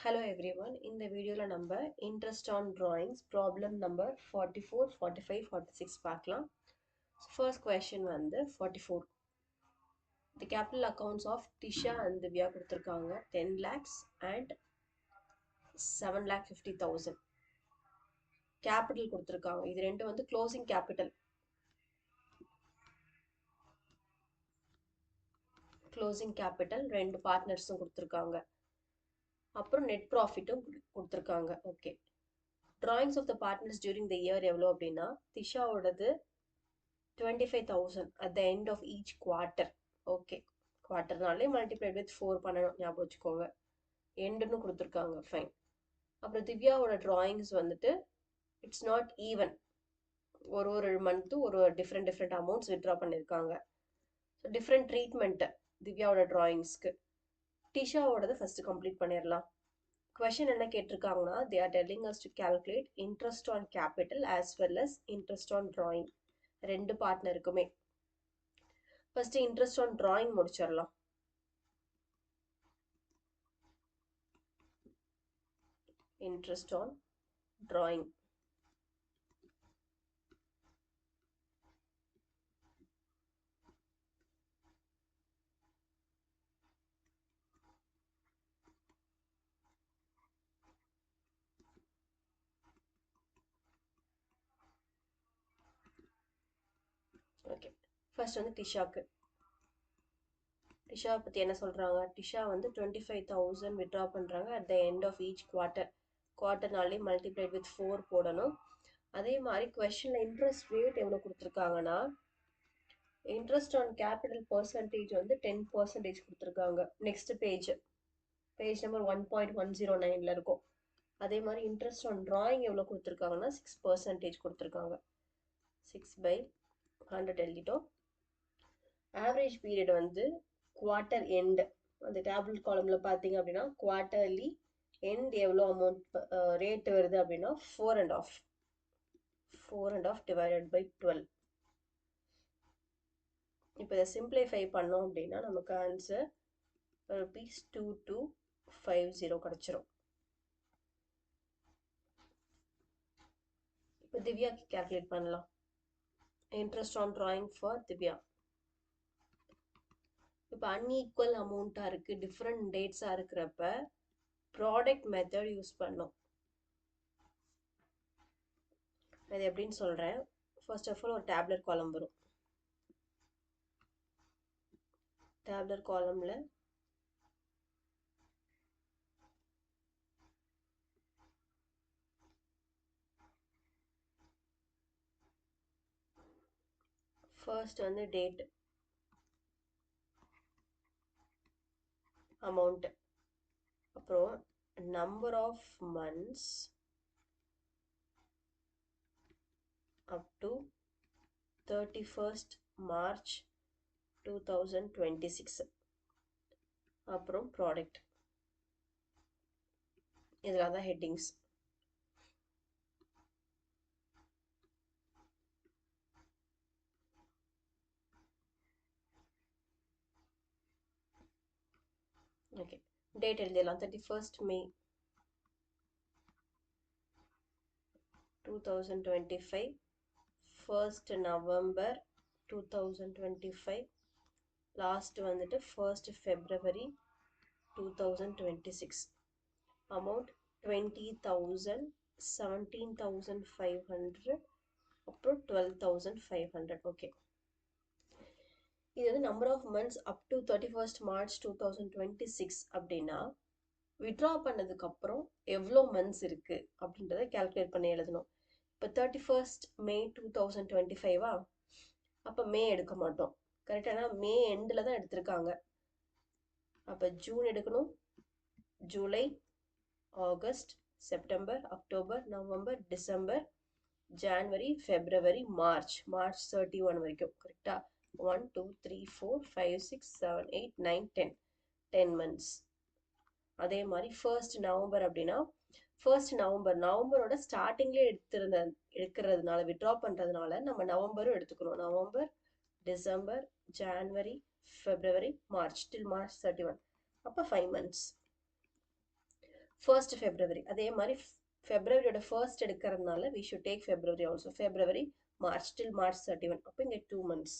Hello everyone. In the video number interest on drawings problem number 44, 45, 46 பார்க்கலாம். First question வந்து 44. The capital accounts of Tisha and Divya கொடுத்திருக்காங்க 10 lakhs and 7,50,000. Capital கொடுத்திருக்காங்க. இது ரெண்டு வந்து closing capital. Closing capital ரெண்டு பார்ட்னர்ஸும் கொடுத்திருக்காங்க. அப்புறம் net profitம் கொடுத்திருக்காங்க. Okay. Drawings of the partners during the year எவ்வளோ அப்படின்னா திஷாவோடது 25,000 at the end of each quarter. Okay. குவார்டர்னாலே மல்டிப்ளைட் வித் 4 பண்ணணும், ஞாபகம் வச்சுக்கோங்க. எண்டுன்னு கொடுத்துருக்காங்க, ஃபைன். அப்புறம் திவ்யாவோட டிராயிங்ஸ் வந்துட்டு இட்ஸ் நாட் ஈவன், ஒரு மந்த்து ஒரு டிஃப்ரெண்ட் அமௌண்ட்ஸ் வித்ட்ரா பண்ணியிருக்காங்க. ஸோ டிஃப்ரெண்ட் ட்ரீட்மெண்ட்டு திவ்யாவோட டிராயிங்ஸ்க்கு. டிஷாவோடது ஃபஸ்ட்டு கம்ப்ளீட் பண்ணிடலாம். கொஷின் என்ன கேட்டிருக்காங்கன்னா, they are telling us to calculate interest on capital as well as interest on drawing, ரெண்டு பார்ட்னருக்குமே. ஃபர்ஸ்ட் இன்ட்ரெஸ்ட் ஆன் டிராயிங் முடிச்சிடலாம். Interest on drawing okay. First வந்து டிஷாக்கு. டிஷா பற்றி என்ன சொல்கிறாங்க? டிஷா வந்து 25,000 வித்ட்ரா பண்ணுறாங்க at the end of each quarter. குவார்ட்டர்னாலே மல்டிப்ளைட் வித் 4 போடணும். அதே மாதிரி கொஸ்டினில் இன்ட்ரெஸ்ட் ரேட் எவ்வளோ கொடுத்துருக்காங்கன்னா, இன்ட்ரெஸ்ட் ஆன் கேபிட்டல் பர்சன்டேஜ் வந்து 10% கொடுத்துருக்காங்க. நெக்ஸ்ட் பேஜ் நம்பர் 1.109 இருக்கும். அதே மாதிரி இன்ட்ரெஸ்ட் ஆன் டிராயிங் எவ்வளோ கொடுத்துருக்காங்கன்னா 6% கொடுத்துருக்காங்க. 6/100 எழுதிட்டோம். ஆவரேஜ் பீரியட் வந்து குவார்ட்டர் எண்டு, அந்த டேபிள் காலமில் பார்த்தீங்க அப்படின்னா குவார்ட்டர்லி எண்ட் எவ்வளோ அமௌண்ட் ரேட் வருது அப்படின்னா 4.5 டிவைடட் பை 12. இப்போ இதை சிம்பிளிஃபை பண்ணோம் அப்படின்னா நமக்கு ஆன்சர் ₹2250 கிடச்சிரும். இப்போ திவ்யாக்கு கேல்குலேட் பண்ணலாம். Interest on drawing for Divya. இப்போ அன்ஈக்குவல் அமௌண்ட்டாக இருக்குது, டிஃப்ரெண்ட் டேட்ஸாக இருக்கிறப்ப ப்ராடக்ட் மெத்தட் யூஸ் பண்ணோம். அது எப்படின்னு சொல்கிறேன். ஃபர்ஸ்ட் ஆஃப் ஆல் ஒரு டேப்லெட் காலம் வரும். டேப்லெட் காலமில் ஃபர்ஸ்ட் வந்து டேட், அமௌண்ட், அப்புறம் number of months up to 31st March 2026, அப்புறம் ப்ராடக்ட். இதெல்லாம் தான் ஹெட்டிங்ஸ். ஓகே, டேட் எழுதிடலாம். 31st May 2025, 1st November 2025, last வந்துட்டு 1st February 2026. அமௌண்ட் 20,000, 17,500, அப்புறம் 12,500. ஓகே, இது வந்து number of months up to 31st March 2026 அப்படின்னா வித்ட்ரா பண்ணதுக்கப்புறம் எவ்வளோ மந்த்ஸ் இருக்குது அப்படின்றத கேல்குலேட் பண்ணி எழுதணும். இப்போ 31st May 2025 அப்போ மே எடுக்க மாட்டோம், கரெக்டாக மே எண்டில் தான் எடுத்திருக்காங்க. அப்போ ஜூன் எடுக்கணும், July, August, September, October, November, December, January, February, March 31 வரைக்கும். கரெக்டாக 1 2 3 4 5 6 7 8 9 10 months. அதே மாதிரி 1st நவம்பர் அப்படின்னா 1st நவம்பரோட ஸ்டார்டிங்லேயே எடுக்கிறதுனால வித்ட்ரா பண்ணுறதுனால நம்ம நவம்பரும் எடுத்துக்கணும். November, December, January, February, March till March 31. அப்போ 5 months. 1st February. அதே மாதிரி ஃபெப்ரவரியோட ஃபர்ஸ்ட் எடுக்கிறதுனால we should take February also. February, March till March 31. அப்போ இங்கே 2 months.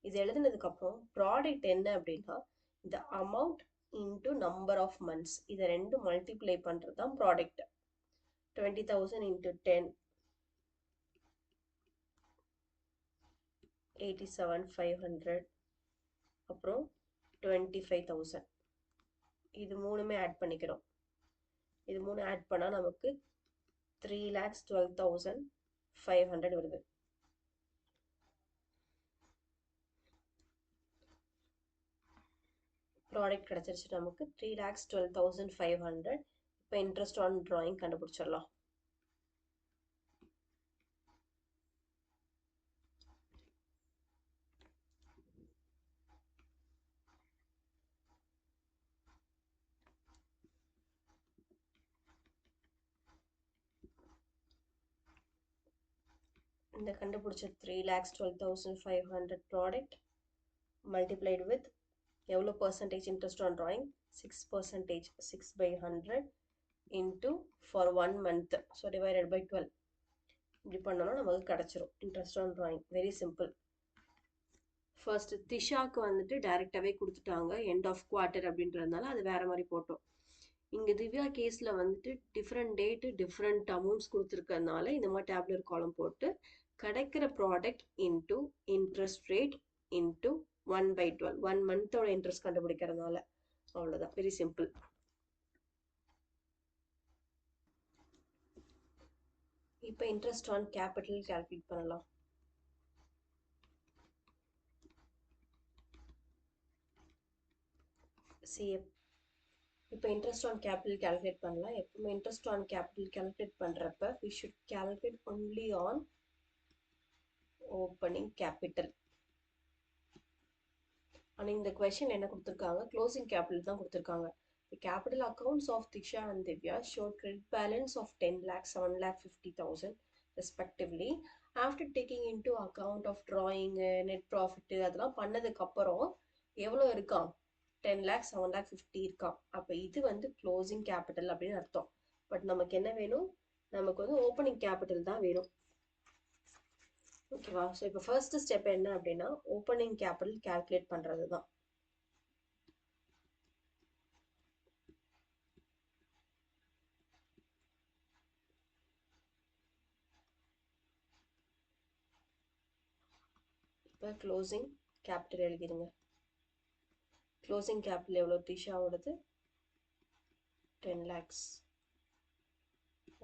இது எழுதுனதுக்கப்புறம் ப்ராடக்ட் என்ன அப்படின்னா இந்த amount into number of months இதை ரெண்டு மல்டிப்ளை பண்ணுறது தான் ப்ராடக்ட். 20,000 into 10, 87,500, அப்புறம் 25,000. இது மூணுமே ஆட் பண்ணிக்கிறோம். இது மூணு ஆட் பண்ணால் நமக்கு 3,12,500 வருது. ப்ராடக்ட் கிடச்சிருச்சு நமக்கு 3,12,500. இப்போ இன்ட்ரெஸ்ட் ஆன் ட்ராயிங் கண்டுபிடிச்சிடலாம். இந்த கண்டுபிடிச்ச 3,12,500 ப்ராடக்ட் மல்டிப்ளைடு வித் எவ்வளோ percentage interest on drawing 6%, 6/100 into for 1 month, so divided by 12. இப்படி பண்ணோம்னா நமக்கு கிடச்சிரும் interest on drawing. Very simple. First திஷாக்கு வந்துட்டு டைரெக்டாகவே கொடுத்துட்டாங்க எண்ட் ஆஃப் குவார்ட்டர் அப்படின்றதுனால அது வேற மாதிரி போட்டோம். இங்கே திவ்யா கேஸில் வந்துட்டு டிஃப்ரெண்ட் டேட்டு டிஃப்ரெண்ட் அமௌண்ட்ஸ் கொடுத்துருக்கறதுனால இந்த மாதிரி டேப்லர் காலம் போட்டு கிடைக்கிற product into interest rate into 1/12, 1 month-ஓட இன்ட்ரெஸ்ட் கண்டுபிடிக்கிறதுனால. அவ்வளோதான், வெரி சிம்பிள். இப்போ இன்ட்ரெஸ்ட் ஆன் கேபிட்டல் கால்குலேட் பண்ணலாம். இப்போ இன்ட்ரெஸ்ட் ஆன் கேபிட்டல் கால்குலேட் பண்ணலாம். எப்பவுமே இன்ட்ரெஸ்ட் ஆன் கேபிட்டல் கால்குலேட் பண்ணுறப்ப we should calculate only on opening capital. ஆனால் இந்த கொஸ்டின் என்ன கொடுத்துருக்காங்க, க்ளோசிங் கேபிட்டல் தான் கொடுத்துருக்காங்க. The capital accounts of Disha and Divya showed credit balance of 10 lakh, 7,50,000 respectively. After taking into account of drawing, net profit அதெல்லாம் பண்ணதுக்கு அப்புறம் எவ்வளோ இருக்காம், 10 lakh, 7,50,000 இருக்காம். அப்போ இது வந்து க்ளோசிங் கேபிட்டல் அப்படின்னு அர்த்தம். பட் நமக்கு என்ன வேணும், நமக்கு வந்து ஓப்பனிங் கேபிட்டல் தான் வேணும். ஓகேவா? ஸோ இப்போ ஃபர்ஸ்ட் ஸ்டெப் என்ன அப்படின்னா ஓப்பனிங் கேபிட்டல் கால்குலேட் பண்ணுறது தான். இப்போ க்ளோசிங் கேபிட்டல் எழுதிடுங்க. க்ளோசிங் கேபிட்டல் எவ்வளோ, திஷாவோடது 10 lakhs.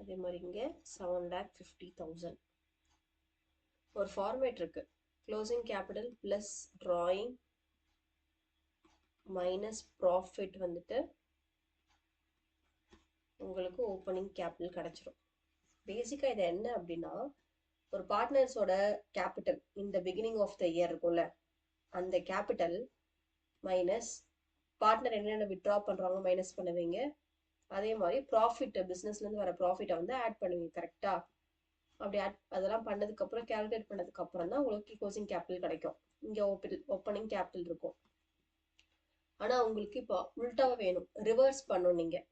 அதே மாதிரி இங்கே 7,50,000. ஒரு ஃபார்மேட் இருக்கு, closing capital plus drawing minus profit வந்துட்டு உங்களுக்கு ஓப்பனிங் கேபிட்டல் கிடச்சிரும். பேசிக்காக இது என்ன அப்படின்னா ஒரு பார்ட்னர்ஸோட கேபிட்டல் இந்த பிகினிங் ஆஃப் த இயர் இருக்கும்ல, அந்த கேபிட்டல் மைனஸ் பார்ட்னர் என்னென்ன வித்ட்ரா பண்ணுறாங்க மைனஸ் பண்ணுவீங்க. அதே மாதிரி ப்ராஃபிட், பிஸ்னஸ்லேருந்து வர ப்ராஃபிட்டை வந்து ஆட் பண்ணுவீங்க. கரெக்டாக அப்படி அதெல்லாம் பண்ணதுக்கப்புறம் கால்குலேட் பண்ணதுக்கப்புறம் தான் உங்களுக்கு க்ளோசிங் கேபிட்டல் கிடைக்கும். இங்கே ஓப்பனிங் கேபிட்டல் இருக்கும். ஆனால் உங்களுக்கு இப்போ உல்டாவாக வேணும், ரிவர்ஸ் பண்ணணும் நீங்கள்.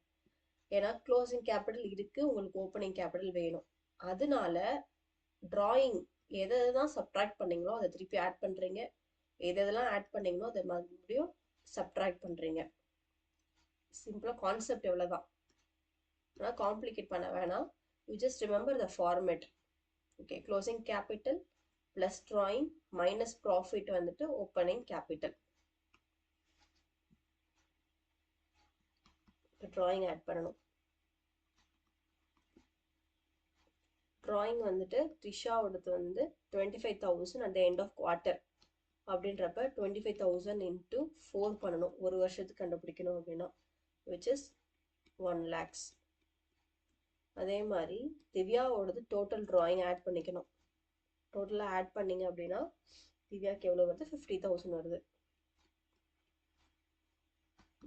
ஏன்னா க்ளோசிங் கேபிட்டல் இருக்குது, உங்களுக்கு ஓப்பனிங் கேபிட்டல் வேணும். அதனால ட்ராயிங் எதெல்லாம் சப்ட்ராக்ட் பண்ணீங்களோ அதை திருப்பி ஆட் பண்ணுறீங்க, எதெல்லாம் ஆட் பண்ணீங்களோ அதை மறுபடியும் சப்ட்ராக்ட் பண்ணுறீங்க. சிம்பிளாக கான்செப்ட் எவ்வளோதான், ஆனால் காம்ப்ளிகேட் பண்ண வேணாம். You just remember the format. Okay, closing capital plus drawing minus profit வந்துட்டு ஓப்பனிங் கேபிட்டல். ட்ராயிங் ஆட் பண்ணணும். ட்ராயிங் வந்துட்டு த்ரிஷாவோடது வந்து 25,000 at the end of quarter அப்படின்றப்ப 25,000 இன்ட்டு 4 பண்ணணும். ஒரு வருஷத்துக்கு கண்டுபிடிக்கணும் அப்படின்னா விச் இஸ் 1 lakhs. அதே மாதிரி திவ்யாவோடது டோட்டல் ட்ராயிங் ஆட் பண்ணிக்கணும். டோட்டலாக ஆட் பண்ணிங்க அப்படின்னா திவ்யாவுக்கு எவ்வளோ வருது, 50,000 வருது.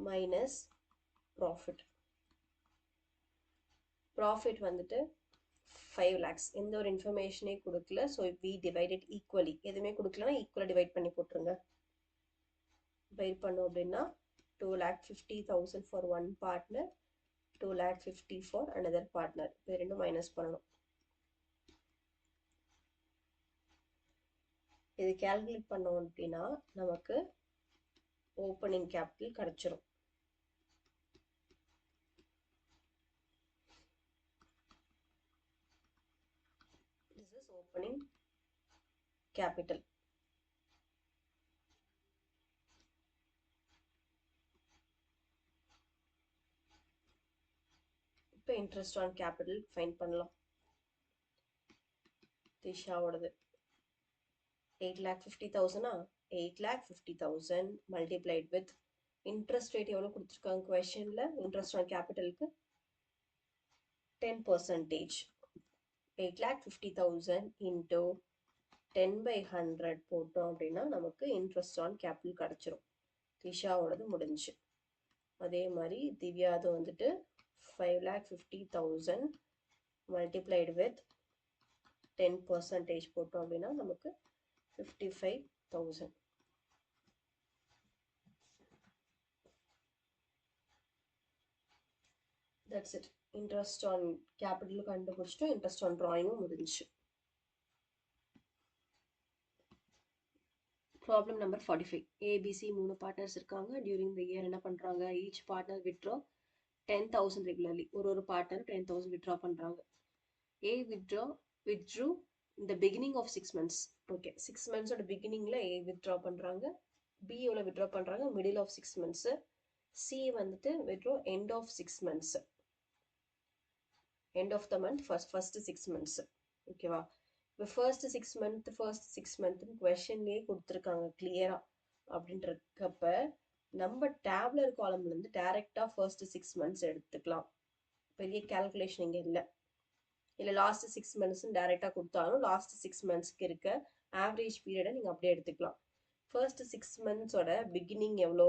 Minus profit. ப்ராஃபிட் வந்துட்டு 5 lakhs. எந்த ஒரு இன்ஃபர்மேஷனே கொடுக்கல. So we divided equally. எதுவுமே கொடுக்கலன்னா ஈக்குவலாக டிவைட் பண்ணி போட்டுருங்க. டிவைட் பண்ணோம் அப்படின்னா 2,50,000 for one partner 2,50,000 for another partner. இது ரெண்டும் மைனஸ் பண்ணணும். இது கால்குலேட் பண்ணோம் அப்படின்னா நமக்கு ஓப்பனிங் கேபிட்டல் கிடைச்சிரும். This is opening capital. இப்போ இன்ட்ரெஸ்ட் ஆன் கேபிட்டல் ஃபைண்ட் பண்ணலாம். திஷாவோடது 8,50,000 8,50,000 மல்டிப்ளைட் வித் இன்ட்ரெஸ்ட் ரேட் எவ்வளோ கொடுத்துருக்காங்க கொஸ்டின்ல இன்ட்ரெஸ்ட் ஆன் கேபிட்டலுக்கு 10%. 8,50,000 into 10/100 போட்டோம் அப்படின்னா நமக்கு இன்ட்ரெஸ்ட் ஆன் கேபிட்டல் கிடைச்சிரும். திஷாவோடது முடிஞ்சு. அதே மாதிரி திவ்யாது வந்துட்டு 5,50,000 மல்டிப்ளைடு வித் 10% போட்டோம் அப்படின்னா நமக்கு 55,000. That's it. Interest on capital கண்டுபிடிச்சிட்டோம். இன்ட்ரெஸ்ட் ஆன் டிராயிங்கும் முடிஞ்சு. Problem number 45. ஏபிசி 3 பார்ட்னர்ஸ் இருக்காங்க. டியூரிங் த இயர் என்ன பண்ணுறாங்க? Each partner withdraw 10,000 regularly. ஒரு பார்ட்னர் 10,000 வித்ட்ரா பண்ணுறாங்க. ஏ வித்ட்ரூ இந்த பிகினிங் ஆஃப் 6 months. ஓகே, 6 monthஸோட பிகினிங்கில் ஏ வித்ட்ரா பண்ணுறாங்க. பி எவ்வளோ வித்ட்ரா பண்ணுறாங்க? Middle of 6 months. சி வந்துட்டு withdraw end of 6 months. end of the month first 6 months. ஓகேவா? இப்போ first 6 month கொஸ்டின்லேயே கொடுத்துருக்காங்க கிளியரா. அப்படின்றப்ப நம்ம டேப்லர் காலம்ல இருந்து டைரக்டா ஃபர்ஸ்ட் 6 months எடுத்துக்கலாம். பெரிய கால்குலேஷன் இங்கே இல்லை லாஸ்ட் 6 months டைரக்டா கொடுத்தாலும் லாஸ்ட் 6 monthsக்கு இருக்க ஆவரேஜ் பீரியடை நீங்கள் அப்படியே எடுத்துக்கலாம். ஃபர்ஸ்ட் 6 monthsோட பிகினிங் எவ்வளோ?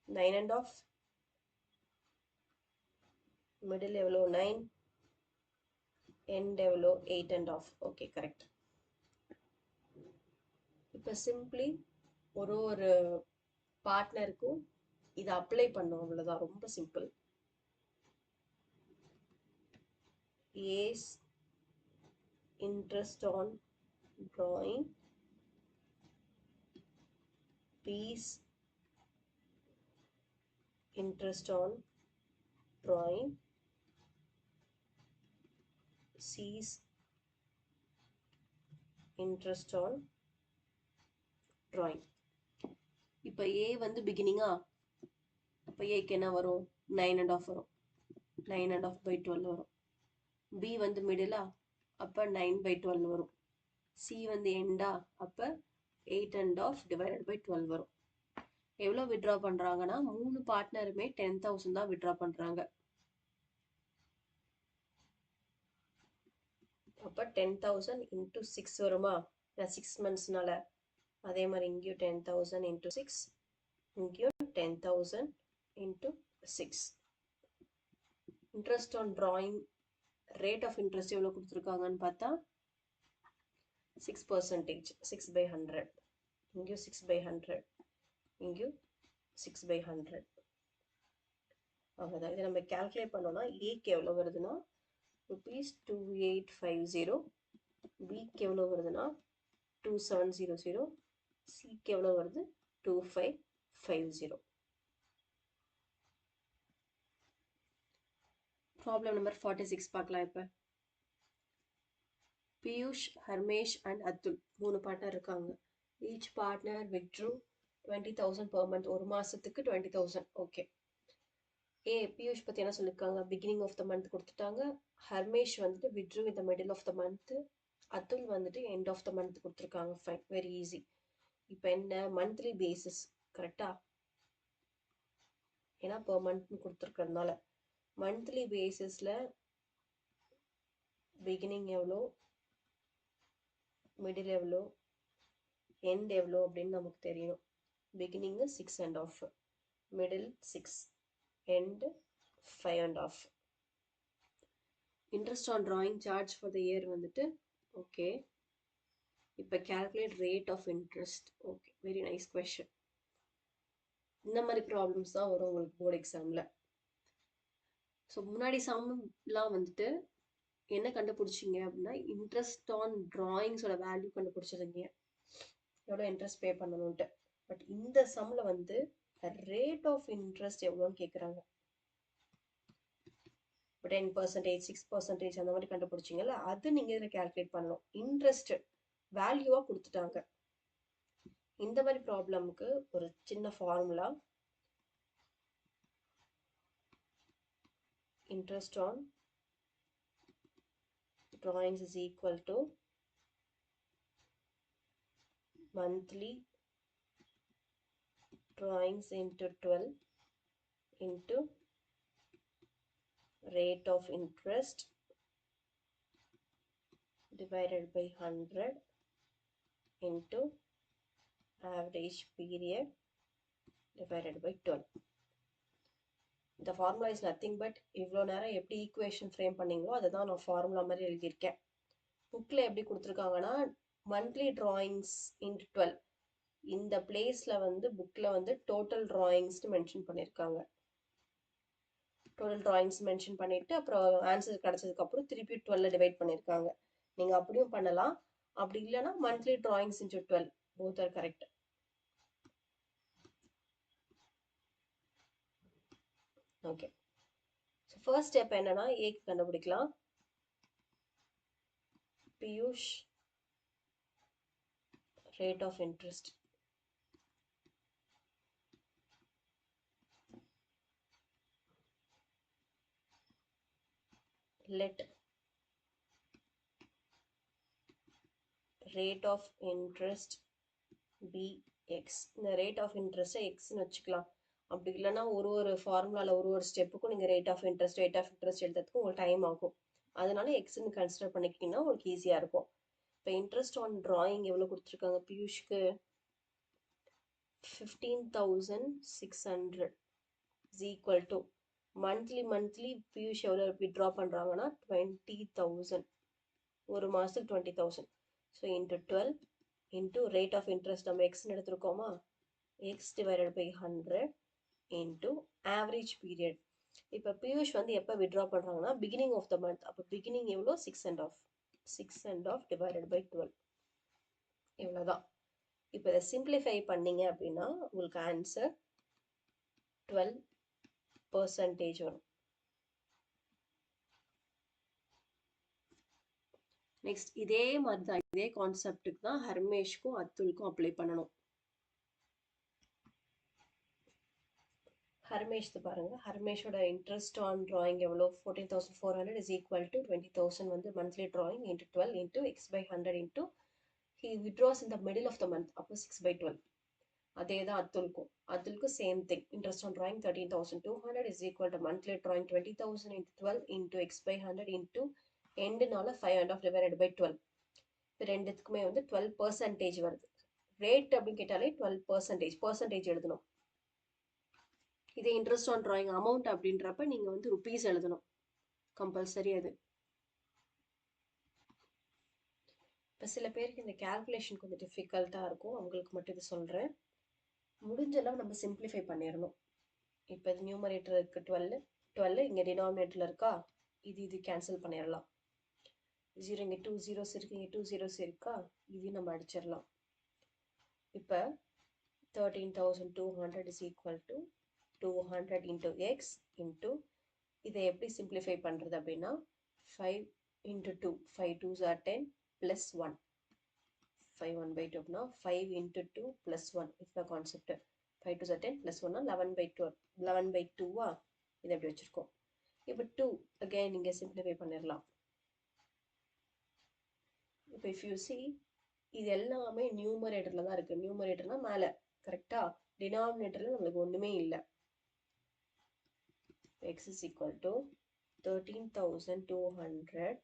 9.5. மிடில் எவ்வளோ? 9. எண்ட் எவ்வளோ? 8.5. Okay, correct. இப்போ சிம்பிளி ஒரு பார்ட்னருக்கும் இதை அப்ளை பண்ணோம், அவ்வளோதான். ரொம்ப simple. As interest on drawing, B's interest on drawing, C's interest on drawing. இப்போ A வந்து பிகினிங்கா, அப்போ ஏக்கு என்ன வரும்? 9.5 வரும். 9.5/12 வரும். B வந்து மிடிலா, அப்போ 9/12 வரும். C வந்து எண்டா, அப்போ 8.5/12 வரும். எவ்வளோ வித்ட்ரா பண்ணுறாங்கன்னா 3 பார்ட்னருமே 10,000 தான் வித்ட்ரா பண்ணுறாங்க. அப்போ 10,000 into 6 வருமா? 6 monthsனால. அதே மாதிரி இங்கேயும் 10,000 into 6, இங்கேயும் 10,000 into 6. Interest on drawing rate of interest எவ்வளோ கொடுத்துருக்காங்கன்னு பார்த்தா 6%. 6/100. இங்கேயும் 6/100, இங்கேயும் 6/100. அவ்வளோதான். இதை நம்ம கால்குலேட் பண்ணோம்னா ஏக்கு எவ்வளோ வருதுன்னா ₹2850, பிக்கு எவ்வளோ வருதுன்னா 2700, சிக்கு எவ்வளோ வருது? 2550. ப்ராப்ளம் நம்பர் 46 பார்க்கலாம். இப்போ பியூஷ், ஹர்மேஷ் அண்ட் அத்துல் 3 பார்ட்னர் இருக்காங்க. Each partner withdrew 20,000 per month. ஒரு மாசத்துக்கு 20,000. ஓகே. பியூஷ் பற்றி என்ன சொல்லியிருக்காங்க? பிகினிங் ஆஃப் த மந்த் கொடுத்துட்டாங்க. ஹர்மேஷ் வந்துட்டு வித்ட்ரூ இந்த middle of the month. Atul வந்துட்டு எண்ட் ஆஃப் த மந்த் கொடுத்துருக்காங்க. Fine, very easy. இப்போ என்ன? மந்த்லி பேசிஸ் கரெக்டா? ஏன்னா per month கொடுத்துருக்கறதுனால மந்த்லி பேசிஸில் பிகினிங் எவ்வளோ, மிடில் எவ்வளோ, எண்ட் எவ்வளோ அப்படின்னு நமக்கு தெரியணும். பிகினிங்கு 6.5, middle 6, end 5.5. Interest on drawing charge for the year வந்துட்டு ஓகே. இப்போ calculate rate of interest. Okay, very nice question. இந்த மாதிரி ப்ராப்ளம்ஸ் தான் வரும் உங்களுக்கு போர்டு எக்ஸாமில். ஸோ முன்னாடி சம்லாம் வந்துட்டு என்ன கண்டுபிடிச்சிங்க அப்படின்னா இன்ட்ரெஸ்ட் ஆன் டிராயிங்ஸோட வேல்யூ கண்டுபிடிச்சிருங்க, எவ்வளோ இன்ட்ரெஸ்ட் பே பண்ணணும்ட்டு. பட் இந்த சம்ல வந்து ரேட் ஆஃப் இன்ட்ரெஸ்ட் எவ்வளோன்னு கேட்குறாங்க. இப்போ 10%, 6% அந்த மாதிரி கண்டுபிடிச்சிங்கல்ல, அது நீங்கள் இதில் கேல்குலேட் பண்ணணும். இன்ட்ரெஸ்ட் வேல்யூவாக கொடுத்துட்டாங்க. இந்த மாதிரி ப்ராப்ளமுக்கு ஒரு சின்ன formula, interest on drawings is equal to monthly drawings into 12 into rate of interest divided by 100 into average period divided by 12. இந்த ஃபார்முலா இஸ் நத்திங் பட் இவ்வளோ நேரம் எப்படி ஈக்குவேஷன் ஃப்ரேம் பண்ணீங்களோ அதை தான் நான் ஃபார்முலா மாதிரி எழுதியிருக்கேன். புக்கில் எப்படி கொடுத்துருக்காங்கன்னா மந்த்லி டிராயிங்ஸ் இன்ட்டு 12, இந்த பிளேஸில் வந்து புக்கில் வந்து டோட்டல் டிராயிங்ஸ்னு மென்ஷன் பண்ணியிருக்காங்க. டோட்டல் டிராயிங்ஸ் மென்ஷன் பண்ணிவிட்டு அப்புறம் ஆன்சர் கிடச்சதுக்கப்புறம் திருப்பி 12 டிவைட் பண்ணியிருக்காங்க. நீங்கள் அப்படியும் பண்ணலாம், அப்படி இல்லைன்னா monthly drawings into 12 both are correct. Okay, so first step என்னன்னா ஏக்கு கண்டுபிடிக்கலாம். Piyush rate of interest. Let rate of interest be x. இந்த rate of interest x னு வச்சுக்கலாம். அப்படி இல்லைன்னா ஒரு ஃபார்முலாவில் ஒரு ஸ்டெப்புக்கும் நீங்கள் ரேட் ஆஃப் இன்ட்ரெஸ்ட் எழுதுறதுக்கு உங்களுக்கு டைம் ஆகும். அதனால எக்ஸ்ன்னு கன்சிடர் பண்ணிக்கிட்டீங்கன்னா உங்களுக்கு ஈஸியாக இருக்கும். இப்போ இன்ட்ரெஸ்ட் ஆன் டிராயிங் எவ்வளோ கொடுத்துருக்காங்க பியூஷ்க்கு 15,600 is equal to monthly Piyush எவ்வளோ வித்ட்ரா பண்ணுறாங்கன்னா 20,000, ஒரு மாதத்துக்கு 20,000. So into 12 into rate of interest நம்ம எக்ஸ்ன்னு எடுத்துருக்கோமா, X divided by 100 into average period. இப்போ பியூஷ் வந்து எப்போ வித்ட்ரா பண்ணுறாங்கன்னா பிகினிங் ஆஃப் த மந்த். அப்போ பிகினிங் எவ்வளோ 6.5 டிவைடட் பை 12 இவ்வளோதான். இப்போ இதை சிம்பிளிஃபை பண்ணீங்க அப்படின்னா உங்களுக்கு ஆன்சர் 12% வரும். நெக்ஸ்ட் இதே மாதிரி தான், இதே கான்செப்டுக்கு தான் ஹர்மேஷ்க்கும் அத்துல்க்கும் அப்ளை பண்ணணும். ஹர்மேஷ் பாருங்க, ஹர்மேஷோட இன்ட்ரெஸ்ட் ஆன் டிராயிங் எவ்வளோ 14,400 is equal to 20,000 வந்து monthly drawing into 12 into x by 100 into he withdraws in the middle of the month, அப்போ 6/12. அதே தான் அத்துல்க்கும் same thing. Interest on drawing 13,200 is equal to monthly drawing 20,000 into 12 into x by 100 into எண்டுனால 5.5 divided by 12. இப்போ ரெண்டுத்துக்குமே வந்து 12% வருது. Rate அப்படின்னு கேட்டாலே 12% எழுதணும். இதே இன்ட்ரெஸ்ட் ஆன் டிராயிங் அமௌண்ட் அப்படின்றப்ப நீங்கள் வந்து ருபீஸ் எழுதணும் கம்பல்சரி. அது இப்போ சில பேருக்கு இந்த கேல்குலேஷன் கொஞ்சம் டிஃபிகல்ட்டாக இருக்கும், அவங்களுக்கு மட்டும் இது சொல்கிறேன். முடிஞ்சளவு நம்ம சிம்பிளிஃபை பண்ணிடணும். இப்போ இது நியூமரேட்டர் இருக்குது 12 இங்கே டினாமினேட்டரில் இருக்கா, இது கேன்சல் பண்ணிடலாம். 0 இங்கே 2 zeros இருக்குது, இங்கே 2 zeros இருக்கா, இதையும் நம்ம அடிச்சிடலாம். இப்போ 13,200 is equal to 200 into x into இதை எப்படி சிம்பிளிஃபை பண்ணுறது அப்படின்னா 5 into 2, 5 2s are 10 plus 1, 5 1/2 அப்படின்னா 5 into 2 plus 1 இந்த கான்செப்ட். 5 2s are 10 plus 1 11/2 இதை எப்படி வச்சுருக்கோம். இப்போ 2 again இங்கே சிம்பிளிஃபை பண்ணிடலாம். இப்போ if you see இது எல்லாமே நியூமரேட்டரில் தான் இருக்குது. நியூமரேட்டர்னால் மேலே கரெக்டாக, டினாமினேட்டரில் நம்மளுக்கு ஒன்றுமே இல்லை. x is equal to 13,200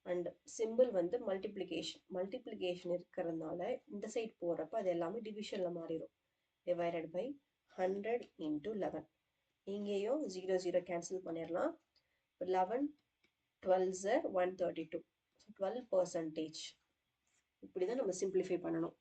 and symbol வந்து மல்டிப்ளிகேஷன் இருக்கிறதுனால இந்த சைட் போகிறப்ப அது எல்லாமே டிவிஷனில் மாறிடும். divided by 100 into 11. இங்கேயும் 0 0 கேன்சல் பண்ணிடலாம். 11 12s are 132. ஸோ 12%. இப்படி தான் நம்ம சிம்பிளிஃபை பண்ணணும்.